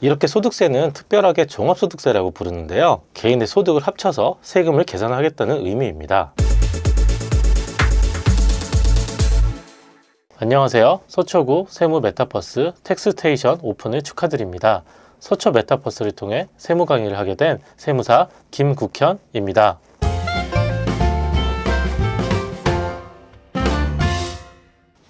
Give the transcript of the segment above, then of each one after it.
이렇게 소득세는 특별하게 종합소득세라고 부르는데요. 개인의 소득을 합쳐서 세금을 계산하겠다는 의미입니다. 안녕하세요. 서초구 세무 메타버스 텍스테이션 오픈을 축하드립니다. 서초 메타버스를 통해 세무 강의를 하게 된 세무사 김국현입니다.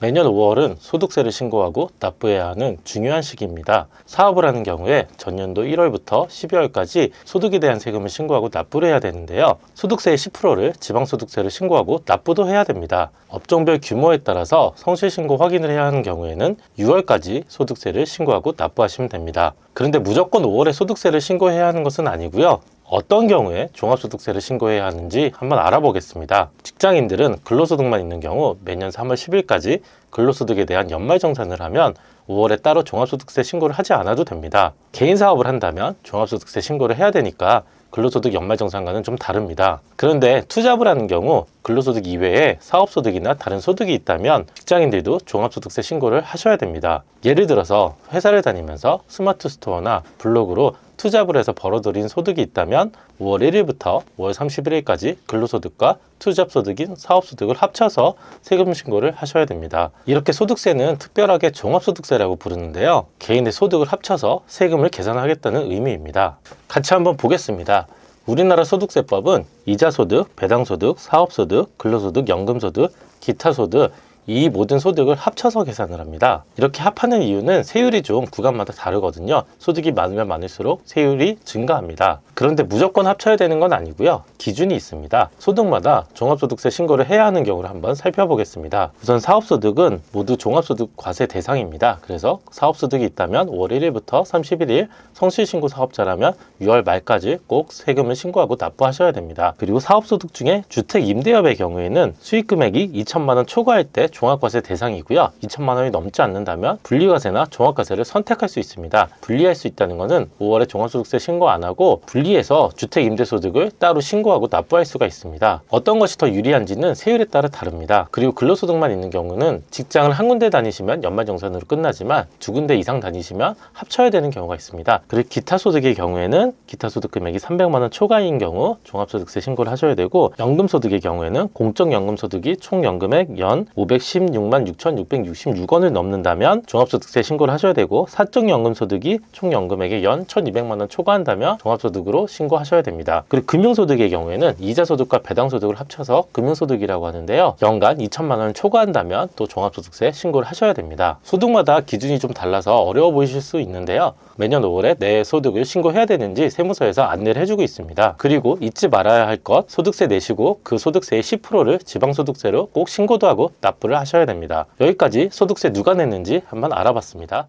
매년 5월은 소득세를 신고하고 납부해야 하는 중요한 시기입니다. 사업을 하는 경우에 전년도 1월부터 12월까지 소득에 대한 세금을 신고하고 납부를 해야 되는데요. 소득세의 10%를 지방소득세를 신고하고 납부도 해야 됩니다. 업종별 규모에 따라서 성실신고 확인을 해야 하는 경우에는 6월까지 소득세를 신고하고 납부하시면 됩니다. 그런데 무조건 5월에 소득세를 신고해야 하는 것은 아니고요. 어떤 경우에 종합소득세를 신고해야 하는지 한번 알아보겠습니다. 직장인들은 근로소득만 있는 경우 매년 3월 10일까지 근로소득에 대한 연말정산을 하면 5월에 따로 종합소득세 신고를 하지 않아도 됩니다. 개인 사업을 한다면 종합소득세 신고를 해야 되니까 근로소득 연말정산과는 좀 다릅니다. 그런데 투잡을 하는 경우 근로소득 이외에 사업소득이나 다른 소득이 있다면 직장인들도 종합소득세 신고를 하셔야 됩니다. 예를 들어서 회사를 다니면서 스마트 스토어나 블로그로 투잡을 해서 벌어들인 소득이 있다면 5월 1일부터 5월 31일까지 근로소득과 투잡소득인 사업소득을 합쳐서 세금 신고를 하셔야 됩니다. 이렇게 소득세는 특별하게 종합소득세라고 부르는데요. 개인의 소득을 합쳐서 세금을 계산하겠다는 의미입니다. 같이 한번 보겠습니다. 우리나라 소득세법은 이자소득, 배당소득, 사업소득, 근로소득, 연금소득, 기타소득 이 모든 소득을 합쳐서 계산을 합니다. 이렇게 합하는 이유는 세율이 좀 구간마다 다르거든요. 소득이 많으면 많을수록 세율이 증가합니다. 그런데 무조건 합쳐야 되는 건 아니고요. 기준이 있습니다. 소득마다 종합소득세 신고를 해야 하는 경우를 한번 살펴보겠습니다. 우선 사업소득은 모두 종합소득 과세 대상입니다. 그래서 사업소득이 있다면 5월 1일부터 31일, 성실신고 사업자라면 6월 말까지 꼭 세금을 신고하고 납부하셔야 됩니다. 그리고 사업소득 중에 주택임대업의 경우에는 수익금액이 2천만 원 초과할 때 종합과세 대상이고요. 2천만 원이 넘지 않는다면 분리과세나 종합과세를 선택할 수 있습니다. 분리할 수 있다는 것은 5월에 종합소득세 신고 안 하고 분리해서 주택임대소득을 따로 신고하고 납부할 수가 있습니다. 어떤 것이 더 유리한지는 세율에 따라 다릅니다. 그리고 근로소득만 있는 경우는 직장을 한 군데 다니시면 연말정산으로 끝나지만 두 군데 이상 다니시면 합쳐야 되는 경우가 있습니다. 그리고 기타소득의 경우에는 기타소득 금액이 300만 원 초과인 경우 종합소득세 신고를 하셔야 되고, 연금소득의 경우에는 공적연금소득이 총 연금액 연 516만 6,666원을 넘는다면 종합소득세 신고를 하셔야 되고, 사적연금소득이 총 연금액의 연 1,200만 원 초과한다면 종합소득으로 신고하셔야 됩니다. 그리고 금융소득의 경우에는 이자소득과 배당소득을 합쳐서 금융소득이라고 하는데요. 연간 2천만 원을 초과한다면 또 종합소득세 신고를 하셔야 됩니다. 소득마다 기준이 좀 달라서 어려워 보이실 수 있는데요. 매년 5월에 내 소득을 신고해야 되는지 세무서에서 안내를 해주고 있습니다. 그리고 잊지 말아야 할 것, 소득세 내시고 그 소득세의 10%를 지방소득세로 꼭 신고도 하고 납부를 하셔야 됩니다. 여기까지 소득세 누가 냈는지 한번 알아봤습니다.